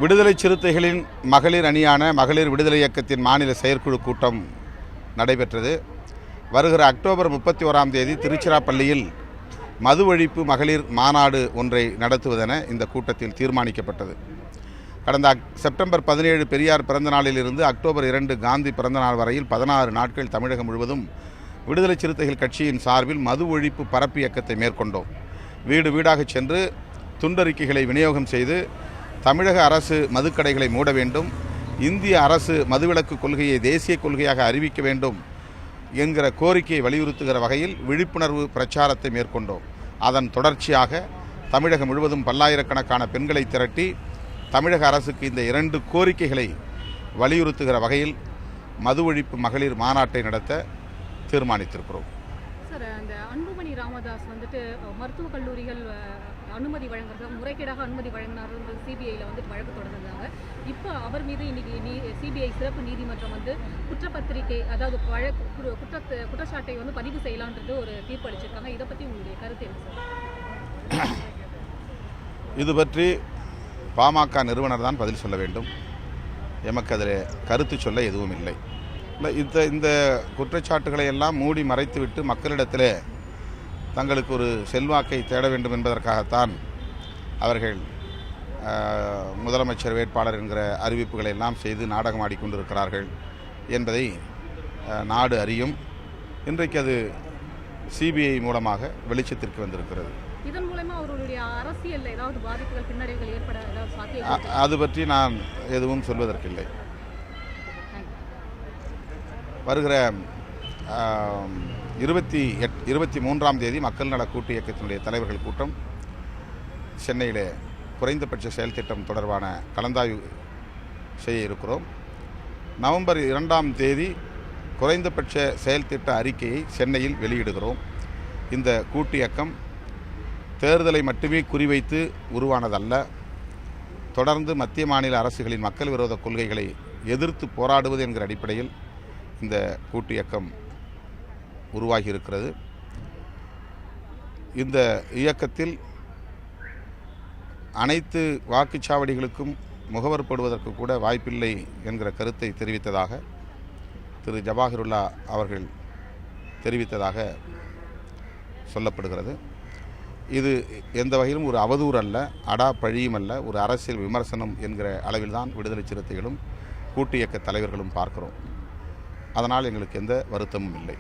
விடுதலை சிறுத்தைகளின் மகளிர் அணியான மகளிர் விடுதலை இயக்கத்தின் மாநில செயற்குழு கூட்டம் நடைபெற்றது. வருகிற அக்டோபர் 31ஆம் தேதி திருச்சிராப்பள்ளியில் மது ஒழிப்பு மகளிர் மாநாடு ஒன்றை நடத்துவதென இந்த கூட்டத்தில் தீர்மானிக்கப்பட்டது. கடந்த செப்டம்பர் 17 பெரியார் பிறந்த நாளிலிருந்து அக்டோபர் 2 காந்தி பிறந்த நாள் வரையில் 16 நாட்கள் தமிழகம் முழுவதும் விடுதலை சிறுத்தைகள் கட்சியின் சார்பில் மது ஒழிப்பு பரப்பு இயக்கத்தை மேற்கொண்டோம். வீடு வீடாக சென்று துண்டறிக்கைகளை விநியோகம் செய்து தமிழக அரசு மதுக்கடைகளை மூட வேண்டும், இந்திய அரசு மதுவிலக்கு கொள்கையை தேசிய கொள்கையாக அறிவிக்க வேண்டும் என்கிற கோரிக்கையை வலியுறுத்துகிற வகையில் விழிப்புணர்வு பிரச்சாரத்தை மேற்கொண்டோம். அதன் தொடர்ச்சியாக தமிழகம் முழுவதும் பல்லாயிரக்கணக்கான பெண்களை திரட்டி தமிழக அரசுக்கு இந்த 2 கோரிக்கைகளை வலியுறுத்துகிற வகையில் மது ஒழிப்பு மகளிர் மாநாட்டை நடத்த தீர்மானித்திருக்கிறோம். சார், அந்த அன்புமணி ராமதாஸ் மருத்துவக் கல்லூரிகள் அனுமதி வழங்குறது முறைகேடாக அனுமதி வழங்கினார் சிபிஐயில் வழக்கு தொடர்ந்தாங்க. இப்போ அவர் மீது இன்னைக்கு சிபிஐ சிறப்பு நீதிமன்றம் குற்றப்பத்திரிகை, அதாவது குற்றச்சாட்டை பதிவு செய்யலான்றது ஒரு தீர்ப்பு அளிச்சிருக்காங்க. இதை பற்றி உங்களுடைய கருத்து என்ன சார்? இது பற்றி பாமக நிறுவனர் தான் பதில் சொல்ல வேண்டும். எமக்கு அதில் கருத்து சொல்ல எதுவும் இல்லை. இந்த குற்றச்சாட்டுகளை எல்லாம் மூடி மறைத்துவிட்டு மக்களிடத்தில் தங்களுக்கு ஒரு செல்வாக்கை தேட வேண்டும் என்பதற்காகத்தான் அவர்கள் முதலமைச்சர் வேட்பாளர் என்கிற அறிவிப்புகளை எல்லாம் செய்து நாடகம் ஆடிக்கொண்டிருக்கிறார்கள் என்பதை நாடு அறியும். இன்றைக்கு அது சிபிஐ மூலமாக வெளிச்சத்திற்கு வந்திருக்கிறது. இதன் மூலமா அவர்களுடைய அரசியல் ஏதாவது பாதிப்புகள், பின்னடைவுகள் ஏற்பட அது பற்றி நான் எதுவும் சொல்வதற்கில்லை. வருகிற 23ஆம் தேதி மக்கள் நல கூட்டு இயக்கத்தினுடைய தலைவர்கள் கூட்டம் சென்னையில் குறைந்தபட்ச செயல் திட்டம் தொடர்பான கலந்தாய்வு செய்ய இருக்கிறோம். நவம்பர் 2ஆம் தேதி குறைந்தபட்ச செயல் திட்ட அறிக்கையை சென்னையில் வெளியிடுகிறோம். இந்த கூட்டு இயக்கம் தேர்தலை மட்டுமே குறிவைத்து உருவானதல்ல. தொடர்ந்து மத்திய மாநில அரசுகளின் மக்கள் விரோத கொள்கைகளை எதிர்த்து போராடுவது என்கிற அடிப்படையில் இந்த கூட்டு இயக்கம் உருவாகி இருக்கிறது. இந்த இயக்கத்தில் அனைத்து வாக்குச்சாவடிகளுக்கும் முகவர் போடுவதற்கு கூட வாய்ப்பில்லை என்கிற கருத்தை தெரிவித்ததாக திரு ஜவாஹிருல்லா அவர்கள் தெரிவித்ததாக சொல்லப்படுகிறது. இது எந்த வகையிலும் ஒரு அவதூறு அல்ல, அடா பழியும் அல்ல, ஒரு அரசியல் விமர்சனம் என்கிற அளவில்தான் விடுதலை சிறுத்தைகளும் கூட்டு இயக்க தலைவர்களும் பார்க்கிறோம். அதனால் எங்களுக்கு எந்த வருத்தமும் இல்லை.